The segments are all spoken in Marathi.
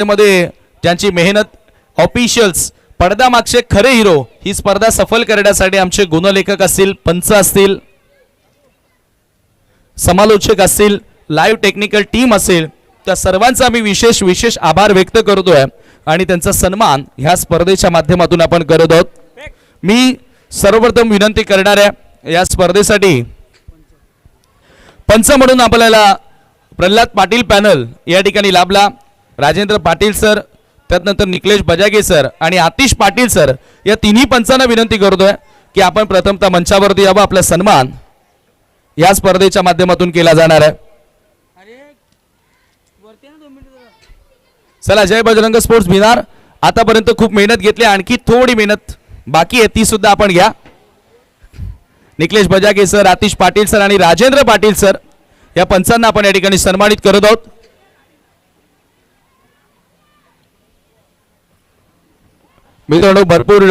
मध्ये ज्यांची मेहनत, ऑफिशियल्स, पडद्यामागचे खरे हिरो, ही स्पर्धा सफल करण्यासाठी आमचे गुणलेखक असतील, पंच असतील, समालोचक असतील, लाईव्ह टेक्निकल टीम असेल, त्या सर्वांचा आम्ही विशेष आभार व्यक्त करतोय आणि त्यांचा सन्मान ह्या स्पर्धेच्या माध्यमातून आपण करत आहोत। मी सर्वप्रथम विनंती करणार आहे, या स्पर्धेसाठी पंच म्हणून आपल्याला प्रल्हाद पाटील पॅनल या ठिकाणी लाभला। राजेंद्र पाटील सर, त्यानंतर निकलेश बजागे सर आणि आतिश पाटील सर, या तिन्ही पंचांना विनंती करतोय की आपण प्रथमतः मंचावरती यावं, आपला सन्मान या स्पर्धेच्या माध्यमातून केला जाणार आहे। चला, जय बजरंग स्पोर्ट्स बिहार आतापर्यंत खूप मेहनत घेतली, आणखी थोडी मेहनत बाकी आहे, ती सुद्धा आपण घ्या। निकलेश बजागे सर, आतिश पाटील सर आणि राजेंद्र पाटील सर, या पंचांना आपण या ठिकाणी सन्मानित करत आहोत। मित्रांनो, भरपूर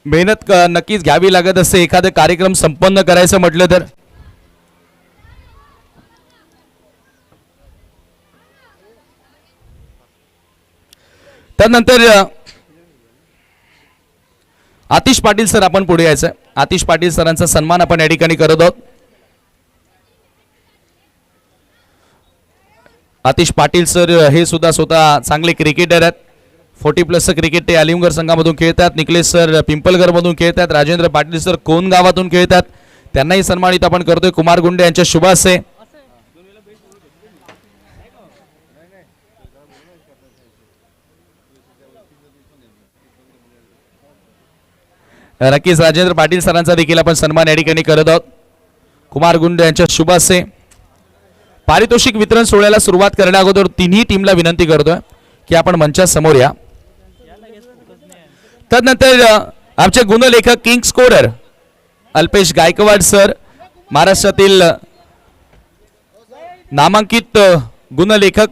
मेहनत नक्कीच घ्यावी लागत असते एखादा कार्यक्रम संपन्न करायचं म्हटलं तर। त्यानंतर आतिश पाटील सर आपण पुढे यायचं। आतिश पाटील सरांचा सन्मान आपण या ठिकाणी करत आहोत। आतिश पाटील सर हे सुद्धा स्वतः चांगले क्रिकेटर आहेत, 40+ क्रिकेट ते अलिमगड संघामधून खेळतात। निकलेश सर पिंपलगर मधून खेळतात, राजेंद्र पाटील सर कोण गावातून खेळतात, त्यांनाही सन्मानित आपण करतोय कुमार गुंडे यांच्या शुभ हस्ते। नक्कीच राजेंद्र पाटील सरांचा देखील आपण सन्मान या ठिकाणी करत आहोत कुमार गुंडे यांच्या शुभ हस्ते। पारितोषिक वितरण सोहळ्याला सुरुवात करण्या अगोदर तिन्ही टीमला विनंती करतोय की आपण मंचा समोर या। त्यानंतर आमचे गुणलेखक, king scorer Alpesh Gaikwad sir, महाराष्ट्रातील नामांकित गुणलेखक।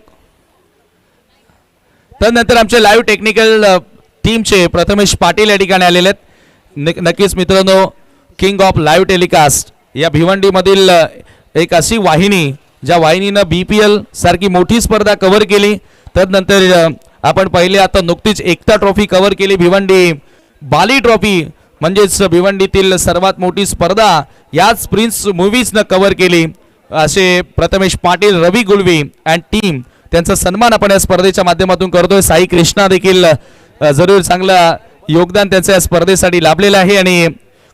त्यानंतर आमचे लाईव्ह टेक्निकल टीमचे प्रथमेश पाटील या ठिकाणी आलेले आहेत। नक्कीच मित्रांनो, किंग ऑफ लाईव्ह टेलिकास्ट या भिवंडी मधील एक अशी वाहिनी ज्या वाहिनीनं BPL सारखी मोठी स्पर्धा कव्हर केली। त्यानंतर आपण पहिले आता नुकतीच एकता ट्रॉफी कव्हर केली, भिवंडी बाली ट्रॉफी म्हणजेच भिवंडीतील सर्वात मोठी स्पर्धा याच प्रिन्स मूवीजनं कव्हर केली। असे प्रथमेश पाटील, रवी गुलवी अँड टीम, त्यांचा सन्मान आपण या स्पर्धेच्या माध्यमातून करतोय। साई कृष्णा देखील जरूर चांगला योगदान त्यांचं या स्पर्धेसाठी लाभलेलं आहे आणि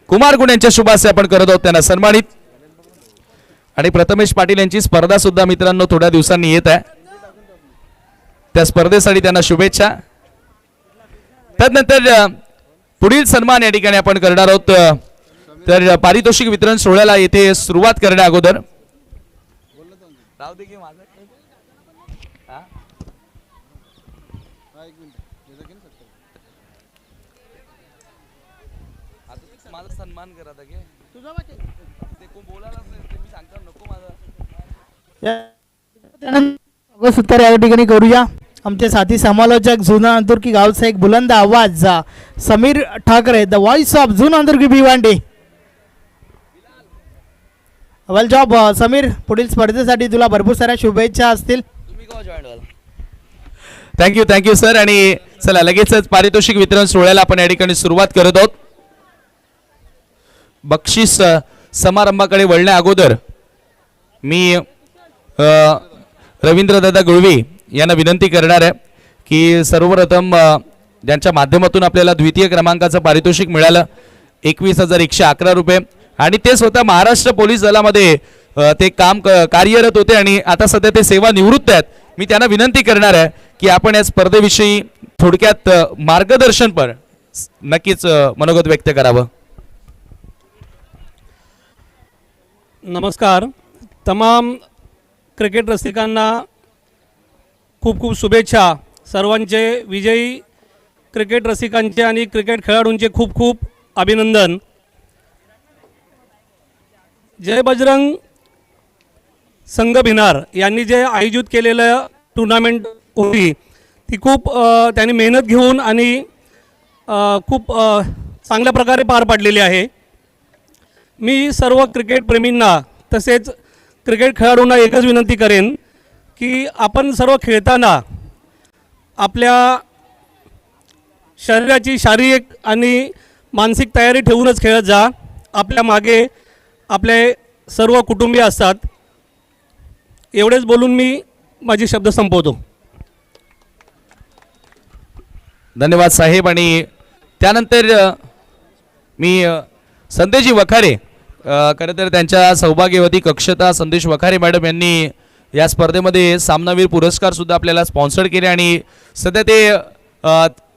कुमार गुण यांच्या शुभ हस्ते आपण करत आहोत त्यांना सन्मानित। आणि प्रथमेश पाटील यांची स्पर्धा सुद्धा मित्रांनो थोड्या दिवसांनी येत आहे, त्या स्पर्धेसाठी त्यांना शुभेच्छा। त्यानंतर पुढील सन्मान या ठिकाणी आपण करणार आहोत। तर पारितोषिक वितरण सोहळ्याला येथे सुरुवात करण्या अगोदर सन्मान करा उत्तर या ठिकाणी करूया। आमचे साथी समालोचक जुना अंतुर्की गावचा एक बुलंद आवाज Sameer Thackeray, the voice of जुना अंतुर्की भिवंडी। वेल जॉब समीर, पुढील स्पर्धेसाठी तुला भरपूर साऱ्या शुभेच्छा असतील। Thank you sir. आणि चला लगेचच पारितोषिक वितरण सोहळ्याला आपण या ठिकाणी सुरुवात करत आहोत। बक्षीस समारंभाकडे वळण्या अगोदर मी रवींद्र दादा गुळवी यांना विनंती करणार आहे की सर्वप्रथम ज्यांच्या माध्यमातून आपल्याला द्वितीय क्रमांकाचं पारितोषिक मिळालं 21,111 रुपये, आणि ते स्वतः महाराष्ट्र पोलीस दलामध्ये ते काम कार्यरत होते आणि आता सध्या ते सेवानिवृत्त आहेत। मी त्यांना विनंती करणार आहे की आपण या स्पर्धेविषयी थोडक्यात मार्गदर्शनपर नक्कीच मनोगत व्यक्त करावं। नमस्कार, तमाम क्रिकेट रसिकांना खूप खूप शुभेच्छा। सर्वांचे विजयी क्रिकेट रसिकांचे आणि क्रिकेट खेळाडूंचे खूप खूप अभिनंदन। जय बजरंग संघ भिनार यांनी जे आयोजित केलेलं टूर्नामेंट होती ती खूप त्यांनी मेहनत घेऊन आणि खूप चांगल्या प्रकारे पार पाडलेली आहे। मी सर्व क्रिकेट प्रेमींना तसेच क्रिकेट खेळाडूंना एकच विनंती करेन की आपण सर्व खेळताना आपल्या शरीराची शारीरिक आणि मानसिक तयारी ठेवूनच खेळत जा. आपल्या मागे आपले सर्व कुटुंबीय असतात. एवढेच बोलून मी माझे शब्द संपवतो. धन्यवाद साहेब. आणि त्यानंतर मी संदेशजी वखारे, खरं तर त्यांच्या सौभाग्यवती कक्षता संदेश वखारे मॅडम यांनी या स्पर्धेमध्ये सामनावीर पुरस्कार सुद्धा आपल्याला स्पॉन्सर केले आणि सध्या ते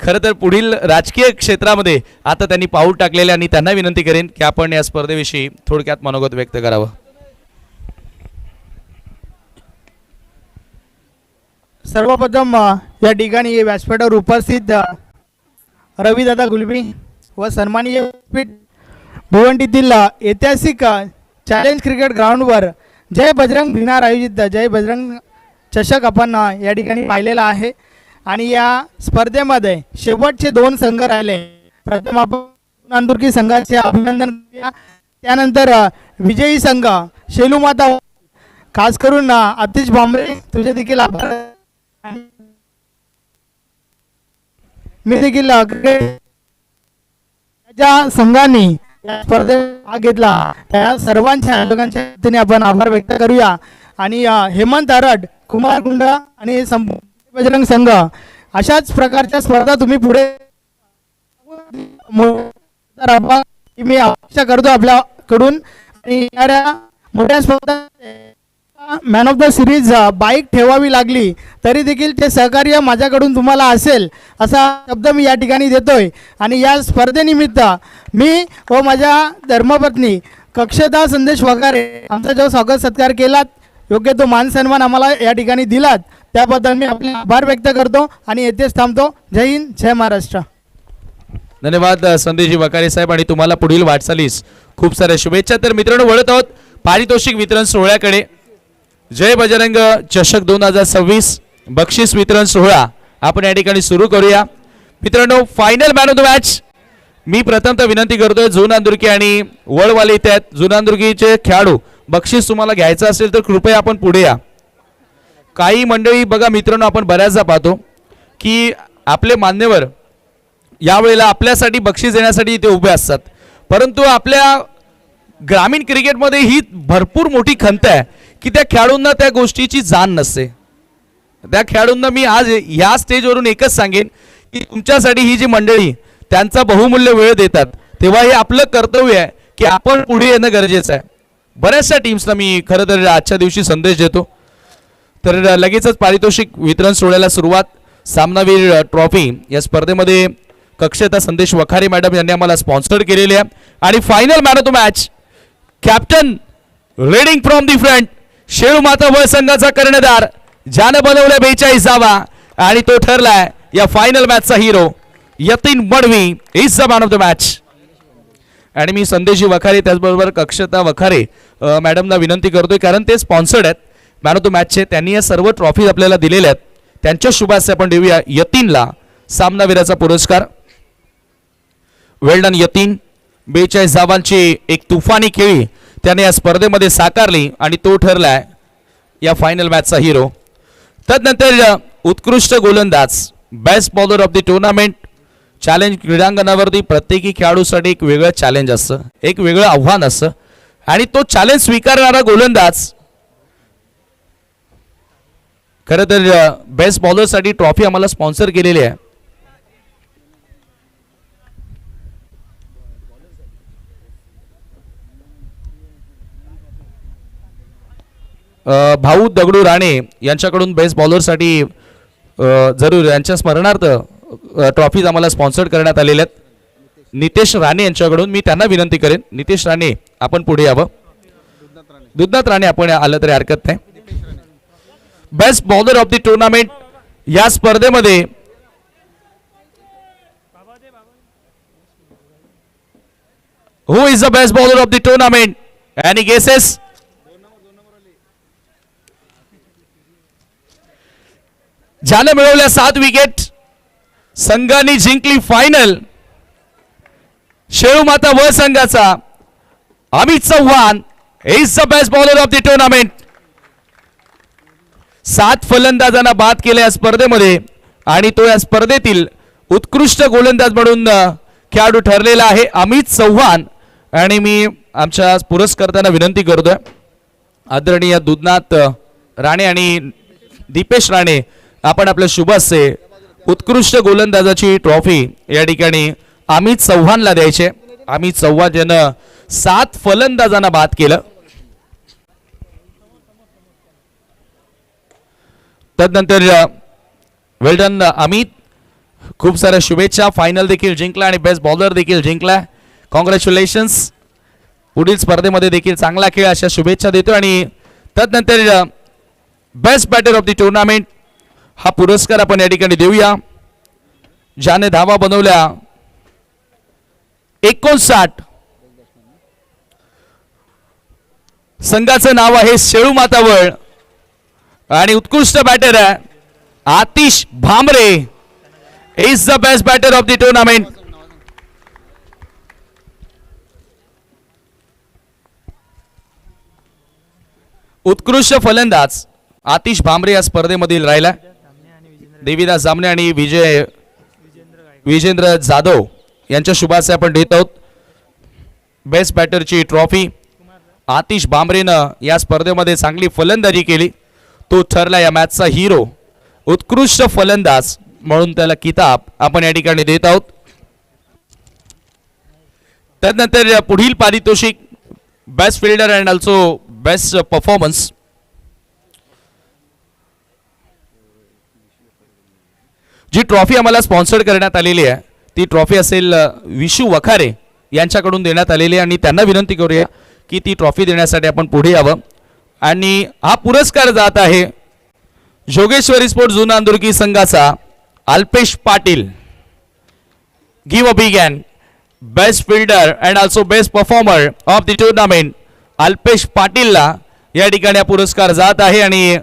खरं तर पुढील राजकीय क्षेत्रामध्ये आता त्यांनी पाऊल टाकलेले आणि त्यांना विनंती करेन की आपण या स्पर्धेविषयी थोडक्यात मनोगत व्यक्त करावं. सर्वप्रथम या ठिकाणी व्यासपीठावर उपस्थित रविदादा गुलबी व सन्माननीय व्यासपीठ भिवंडीतील ऐतिहासिक चॅलेंज क्रिकेट ग्राउंडवर जय बजरंग भिनार आयोजित जय बजरंग चषक आपण या ठिकाणी पाहिलेला आहे. आणि या स्पर्धेमध्ये शेवटचे 2 संघ राहिले. प्रथम आपण अंदुर्की संघाचे अभिनंदन करूया. त्यानंतर विजयी संघ शेलूमाता, खास करून अतिश भांबरे तुझे देखील आभार. मी देखील ज्या संघांनी या स्पर्धेत भाग घेतला त्या सर्वांच्या आयोजकांच्या वतीने आपण आभार व्यक्त करूया. आणि हेमंत आरड, कुमार कुंड आणि बजरंग संघ अशाच प्रकारच्या स्पर्धा तुम्ही पुढे मी अपेक्षा करतो आपल्याकडून. आणि येणाऱ्या मोठ्या स्पर्धा man of the series bike ठेवावी लागली तरी देखील ते सहकार्य माझ्याकडून तुम्हाला असेल असा शब्द मी या ठिकाणी देतोय. आणि या स्पर्धेनिमित्त मी व माझ्या धर्मपत्नी कक्षता संदेश वखारे आमचा जो स्वागत सत्कार केलात, योग्य तो मान सन्मान आम्हाला या ठिकाणी दिलात, त्याबद्दल मी आपले आभार व्यक्त करतो आणि येथेच थांबतो. जय हिंद, जय महाराष्ट्र. धन्यवाद संदेशजी वखारे साहेब आणि तुम्हाला पुढील वाटचालीस खूप साऱ्या शुभेच्छा. तर मित्रांनो, वळत आहोत पारितोषिक वितरण सोहळ्याकडे. जय बजरंग चषक 2026 बक्षीस वितरण सोहळा आपण या ठिकाणी सुरू करूया. मित्रांनो, final man of the match मी प्रथमतः विनंती करतोय जुना अंदुर्की आणि वळवाली इथे आहेत जुना अंदुर्कीचे खेळाडू, बक्षीस तुम्हाला घ्यायचं असेल तर कृपया आपण पुढे या. काही मंडळी बघा मित्रांनो, आपण बऱ्याचदा पाहतो की आपले मान्यवर यावेळेला आपल्यासाठी बक्षीस देण्यासाठी इथे उभे असतात, परंतु आपल्या ग्रामीण क्रिकेटमध्ये ही भरपूर मोठी खंत आहे की त्या खेळाडूंना त्या गोष्टीची जाण नसते. त्या खेळाडूंना मी आज या स्टेजवरून एकच सांगेन की तुमच्यासाठी ही जी मंडळी त्यांचा बहुमूल्य वेळ देतात, तेव्हा हे आपलं कर्तव्य आहे की आपण पुढे येणं गरजेचं आहे. बऱ्याचशा टीम्सना मी खरं तर आजच्या दिवशी संदेश देतो. तर लगेचच पारितोषिक वितरण सोहळ्याला सुरुवात. सामनावीर ट्रॉफी या स्पर्धेमध्ये कक्षता संदेश वखारे मॅडम यांनी आम्हाला स्पॉन्सर केलेले आहे. आणि final man of the match captain leading from the front Shelu Mata व संघाचा कर्णधार ज्यानं बनवलं 42 धावा आणि तो ठरलाय या फायनल मॅचचा हिरो. Yatin Madvi is the man of the match. आणि मी संदेशजी वखारे त्याचबरोबर कक्षता वखारे मॅडमना विनंती करतोय, कारण ते स्पॉन्सर्ड आहेत मॅन ऑफ द मॅचचे. त्यांनी या सर्व ट्रॉफी आपल्याला दिलेल्या आहेत. त्यांच्या शुभाशय आपण देऊया यतीनला सामनावीराचा पुरस्कार. वेल डन यतीन. 42 धावांची एक तुफानी खेळी त्याने या स्पर्धेमध्ये साकारली आणि तो ठरलाय या फायनल मॅचचा हिरो. तदनंतर उत्कृष्ट गोलंदाज, best bowler of the tournament. Challenge क्रीडांगणावरती प्रत्येकी खेळाडूसाठी एक वेगळं चॅलेंज असतं, एक वेगळं आव्हान असतं आणि तो चॅलेंज स्वीकारणारा गोलंदाज. खरं तर बेस्ट बॉलरसाठी ट्रॉफी आम्हाला स्पॉन्सर केलेली आहे. भाऊ दगडू राणे यांच्याकडून बेस्ट बॉलरसाठी जरूर यांच्या स्मरणार्थ ट्रॉफीज आम्हाला स्पॉन्सर करण्यात आलेल्या आहेत. नितेश राणे यांच्याकडून मी त्यांना विनंती करेन, नितेश राणे आपण पुढे यावं. दुधनाथ राणे आपण आलं तरी हरकत नाही. Best bowler of the tournament या स्पर्धेमध्ये who is the best bowler of the tournament? Any guesses? ज्याने मिळवल्या 7 विकेट, संघाने जिंकली फायनल. शेळू माता व संघाचा Amit Chavan is the best bowler of the tournament. 7 फलंदाजांना बाद केल्या या स्पर्धेमध्ये आणि तो या स्पर्धेतील उत्कृष्ट गोलंदाज म्हणून खेळाडू ठरलेला आहे अमित चव्हाण. आणि मी आमच्या पुरस्कर्त्यांना विनंती करतोय आदरणीय दुधनाथ राणे आणि दीपेश राणे आपण आपल्या शुभ हस्ते उत्कृष्ट गोलंदाजाची ट्रॉफी या ठिकाणी अमित चव्हाणला द्यायचे. अमित चव्हाण ज्यानं 7 फलंदाजांना बाद केलं. तदनंतर वेल डन अमित, खूप साऱ्या शुभेच्छा. फायनल देखील जिंकला आणि बेस्ट बॉलर देखील जिंकला. कॉंग्रॅच्युलेशन्स. पुढील स्पर्धेमध्ये देखील चांगला खेळ अशा शुभेच्छा देतो. आणि तदनंतर best batter of the tournament हा पुरस्कार आपण या ठिकाणी देऊया ज्याने धावा बनवल्या 59. संघाचं नाव आहे शेळू मातावळ आणि उत्कृष्ट बॅटर आहे Atish Bhamre. Is the best batter of the tournament. उत्कृष्ट फलंदाज आतिश भामरे या स्पर्धेमधील राहिला. देवीदास जामने आणि विजेंद्र जाधव यांच्या शुभाशय आपण देत आहोत. बेस्ट बॅटरची ट्रॉफी आतिश भामरेनं या स्पर्धेमध्ये चांगली फलंदाजी केली. तो ठरला या मॅचचा हिरो. उत्कृष्ट फलंदाज म्हणून त्याला किताब आपण या ठिकाणी देत आहोत. त्यानंतर पुढील पारितोषिक best fielder and also best performance. जी ट्रॉफी आम्हाला स्पॉन्सर्ड करण्यात आलेली आहे ती ट्रॉफी असेल विशू वखारे यांच्याकडून देण्यात आलेली आहे आणि त्यांना विनंती करूया की ती ट्रॉफी देण्यासाठी आपण पुढे यावं. आणि हा पुरस्कार जात आहे जोगेश्वरी स्पोर्ट्स जुना अंदुर्की संघाचा Alpesh Patil. Give a big hand. Best fielder and also best performer of the tournament Alpesh पाटीलला या ठिकाणी हा पुरस्कार जात आहे. आणि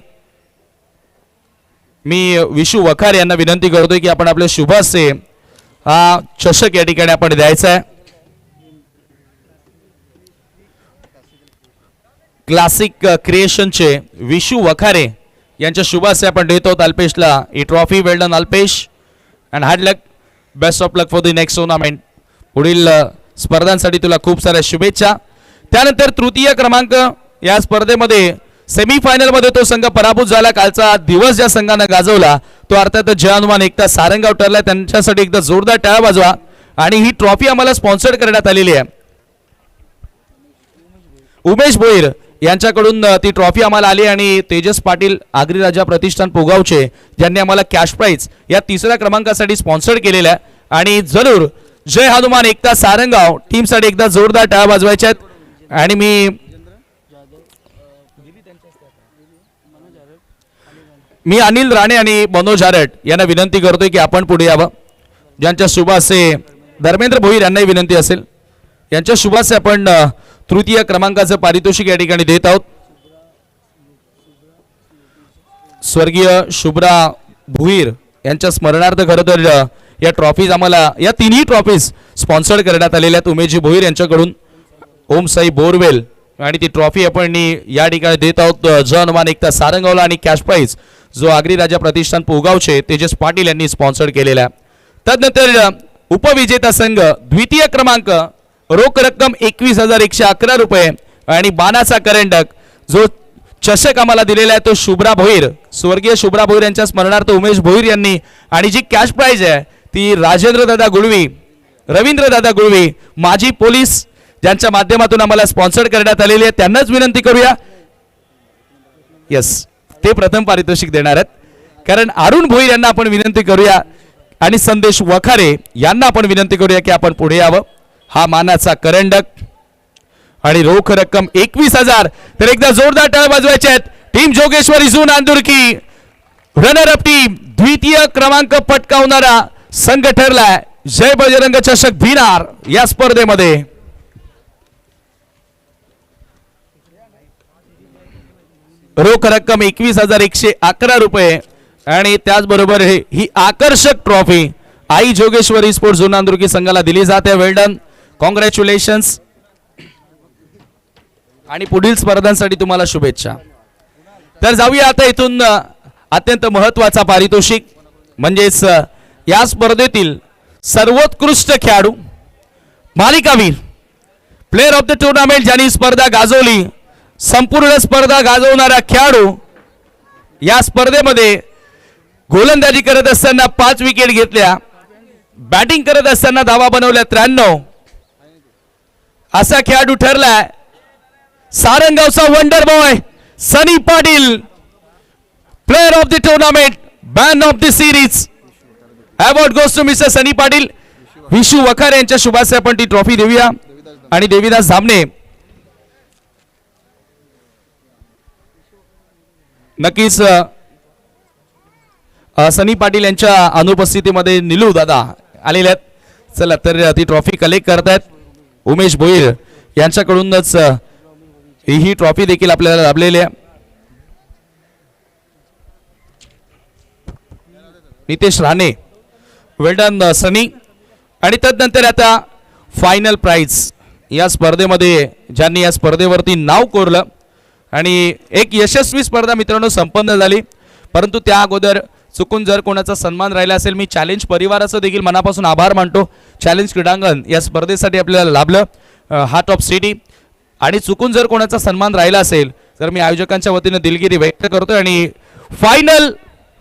मी विशू वखार यांना विनंती करतोय की आपण आपल्या शुभ हस्ते हा चषक या ठिकाणी आपण द्यायचा आहे. क्लासिक क्रिएशनचे विशू वखारे यांच्या शुभ हस्ते आपण देत आहोत अल्पेशला ही trophy. Well done Alpesh and hard luck. Best of luck for the next tournament. पुढील स्पर्धांसाठी तुला खूप साऱ्या शुभेच्छा. त्यानंतर तृतीय क्रमांक या स्पर्धेमध्ये सेमीफायनल मध्ये तो संघ पराभूत झाला. कालचा दिवस ज्या संघानं गाजवला तो अर्थात जय हनुमान एकता सारंगाव ठरला. त्यांच्यासाठी एकदा जोरदार टाळ्या वाजवा. आणि ही ट्रॉफी आम्हाला स्पॉन्सर्ड करण्यात आलेली आहे उमेश भोईर यांच्याकडून. ती ट्रॉफी आम्हाला आली आणि तेजस पाटील आगरी राजा प्रतिष्ठान पोगावचे ज्यांनी आम्हाला कॅश प्राइज या 3ऱ्या क्रमांकासाठी स्पॉन्सर्ड केलेला आहे. आणि जरूर जय हनुमान एकता सारंगाव टीमसाठी एकदा जोरदार टाळ्या वाजवायच्या आहेत. आणि मी अनिल राणे आणि मनोज आरट यांना विनंती करतोय की आपण पुढे यावं. ज्यांच्या शुभ हस्ते धर्मेंद्र भोईर यांनाही विनंती असेल यांच्या शुभ हस्ते आपण तृतीय क्रमांकाचं पारितोषिक या ठिकाणी देत आहोत. स्वर्गीय शुभ्रा भुईर यांच्या स्मरणार्थ खरं तर या ट्रॉफीज आम्हाला या तिन्ही ट्रॉफीज स्पॉन्सर्ड करण्यात आलेल्या आहेत उमेशजी भोईर यांच्याकडून. ओम साई बोरवेल आणि ती ट्रॉफी आपण या ठिकाणी देत आहोत जय हनुमान एकता सारंगावला. आणि कॅश प्राइज जो आगरी राजा प्रतिष्ठान पोगावचे तेजस पाटील यांनी स्पॉन्सर्ड केलेला आहे. तदनंतर उपविजेता संघ द्वितीय क्रमांक रोख रक्कम 21,111 रुपये आणि बाणाचा करंडक जो चषक आम्हाला दिलेला आहे तो शुभ्रा भोईर स्वर्गीय शुभ्रा भोईर यांच्या स्मरणार्थ उमेश भोईर यांनी. आणि जी कॅश प्राइज आहे ती राजेंद्र दादा गुळवी रवींद्र दादा गुळवी माजी पोलीस ज्यांच्या माध्यमातून आम्हाला स्पॉन्सर्ड करण्यात आलेली आहे. त्यांनाच विनंती करूया. यस ते प्रथम पारितोषिक देणार आहेत कारण अरुण भोईर यांना आपण विनंती करूया आणि संदेश वखारे यांना आपण विनंती करूया की आपण पुढे यावं. हा मानाचा करंडक आणि रोख रक्कम 21,000. तर एकदा जोरदार टाळ्या वाजवायच्या आहेत. Team Jogeshwari zone Andurki runner up team द्वितीय क्रमांक पटकावणारा संघ ठरलाय जय बजरंग चषक भिनार या स्पर्धेमध्ये. रोख रक्कम 21,111 रुपये आणि त्याचबरोबर ही आकर्षक trophy I Jogeshwari sports zone अंदुर्की संघाला दिली जाते. वेल डन. कॉंग्रॅच्युलेशन्स आणि पुढील स्पर्धांसाठी तुम्हाला शुभेच्छा. तर जाऊया आता इथून अत्यंत महत्त्वाचा पारितोषिक म्हणजेच या स्पर्धेतील सर्वोत्कृष्ट खेळाडू, मालिकावीर, प्लेअर ऑफ द टुर्नामेंट ज्यांनी स्पर्धा गाजवली, संपूर्ण स्पर्धा गाजवणारा खेळाडू, या स्पर्धेमध्ये गोलंदाजी करत असताना 5 विकेट घेतल्या, बॅटिंग करत असताना धावा बनवल्या 93, असा खेळाडू ठरलाय सारंगावचा wonder boy Sunny Patil, player of the tournament, man of the series. Award goes to mister Sunny Patil. Vishu Vakhar यांच्या शुभासे आपण ती ट्रॉफी देऊया आणि देवीदास धामणे नक्कीच सनी पाटील यांच्या अनुपस्थितीमध्ये निलू दादा आलेले आहेत. चला तर ती ट्रॉफी कलेक्ट करतायत. उमेश भोईर यांच्याकडूनच ही ट्रॉफी देखील आपल्याला लाभलेली आहे. नितेश राणे, वेल्डन सनी. आणि तदनंतर आता फायनल प्राइज या स्पर्धेमध्ये ज्यांनी या स्पर्धेवरती नाव कोरलं आणि एक यशस्वी स्पर्धा मित्रांनो संपन्न झाली. परंतु त्या अगोदर चुकून जर कोणाचा सन्मान राहिला असेल, मी चॅलेंज परिवाराचं देखील मनापासून आभार मानतो. चॅलेंज क्रीडांगण या स्पर्धेसाठी आपल्याला लाभलं, हार्ट ऑफ सिटी. आणि चुकून जर कोणाचा सन्मान राहिला असेल तर मी आयोजकांच्या वतीने दिलगिरी व्यक्त करतो. आणि final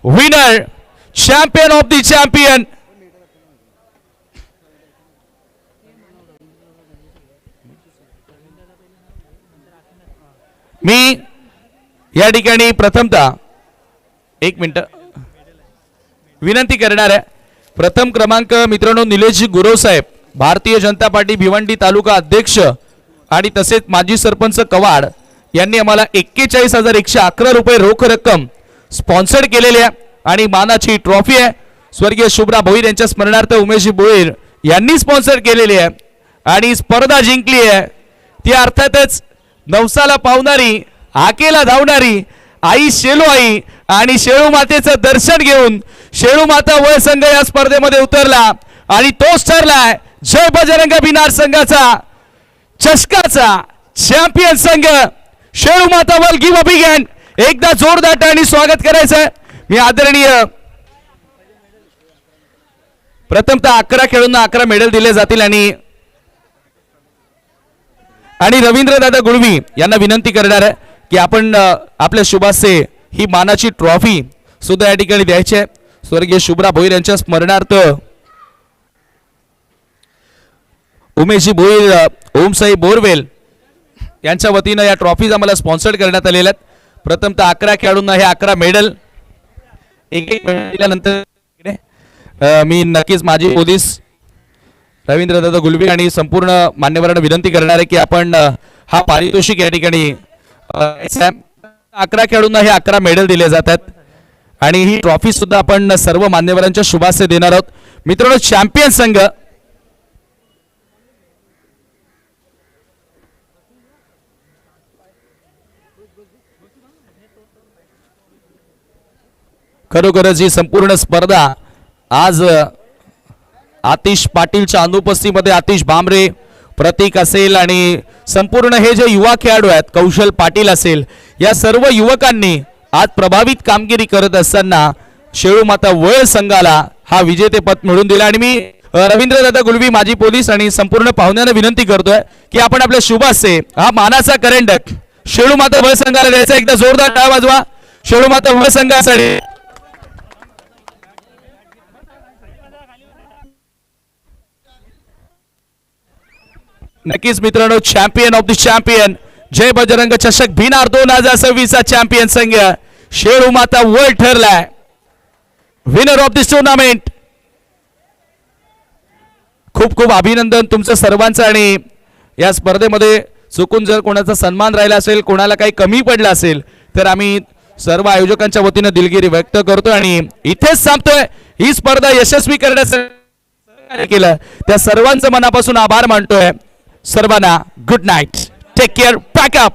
winner, champion of the champion, मी या ठिकाणी प्रथमतः एक मिनिट विनंती करणार आहे. प्रथम क्रमांक मित्रांनो निलेशजी गुरव साहेब, भारतीय जनता पार्टी भिवंडी तालुका अध्यक्ष आणि तसेच माजी सरपंच कवाड यांनी आम्हाला 41,111 रुपये रोख रक्कम स्पॉन्सर्ड केलेली आहे आणि मानाची ट्रॉफी आहे. स्वर्गीय शुभ्रा भोईर यांच्या स्मरणार्थ उमेशजी भोईर यांनी स्पॉन्सर केलेली आहे आणि स्पर्धा जिंकली आहे ती अर्थातच नवसाला पावणारी, आकेला धावणारी आई शेलू आई. आणि शेळू मातेचं दर्शन घेऊन शेळू माता वय संघ या स्पर्धेमध्ये उतरला आणि तोच ठरलाय जय बजरंग बिनार संघाचा चषकाचा चॅम्पियन संघ. शेळू माता वल गिव्ह अ बिग हँड. एकदा जोरदार टाळ्यांनी स्वागत करायचं. मी आदरणीय प्रथमतः 11 खेळाडूंना 11 मेडल दिले जातील आणि रवींद्र दादा गुळवी यांना विनंती करणार आहे की आपण आपल्या शुभासे ही मानाची ट्रॉफी सुद्धा या ठिकाणी द्यायची आहे. स्वर्गीय शुभ्रा भोईर यांच्या स्मरणार्थ उमेशजी भोईर, ओमसाई बोरवेल यांच्या वतीनं या ट्रॉफीज आम्हाला स्पॉन्सर्ड करण्यात आलेल्या आहेत. प्रथमतः 11 खेळाडूंना हे 11 मेडल एक दिल्यानंतर मी नक्कीच माजी पोलीस रवींद्र दादा गुलबी आणि संपूर्ण मान्यवरांना विनंती करणार आहे की आपण हा पारितोषिक या ठिकाणी 11 खेळाडूंना हे 11 मेडल दिले जातात आणि ही ट्रॉफी सुद्धा आपण सर्व मान्यवरांच्या शुभासे देणार आहोत. मित्रांनो, चॅम्पियन संघ खरोखरच ही संपूर्ण स्पर्धा आज आतिश पाटीलच्या अनुपस्थितीमध्ये आतिश भामरे, प्रतीक असेल आणि संपूर्ण हे जे युवा खेळाडू आहेत, कौशल पाटील असेल, या सर्व युवकांनी आज प्रभावित कामगिरी करत असताना शेळू माता वळ संघाला हा विजेतेपद मिळवून दिला. आणि मी रवींद्र दादा गुलवी माजी पोलीस आणि संपूर्ण पाहुण्यांना विनंती करतोय की आपण आपल्या शुभासे हा मानाचा करंडक शेळू माता वळ संघाला द्यायचा. एकदा जोरदार टाळ वाजवा शेळू माता वळ संघासाठी. नक्कीच मित्रांनो, champion of the champion Jai Bajrang चषक भिनार 2026 चा चॅम्पियन संघ शेळू माता वर्ल्ड ठरलाय, विनर ऑफ दिस टुर्नामेंट. खूप खूप अभिनंदन तुमचं सर्वांचं. आणि या स्पर्धेमध्ये चुकून जर कोणाचा सन्मान राहिला असेल, कोणाला काही कमी पडला असेल तर आम्ही सर्व आयोजकांच्या वतीने दिलगिरी व्यक्त करतोय आणि इथेच थांबतोय. ही स्पर्धा यशस्वी करण्यासाठी केलं त्या सर्वांचं मनापासून आभार मानतोय. सर्वांना good night, take care, pack up.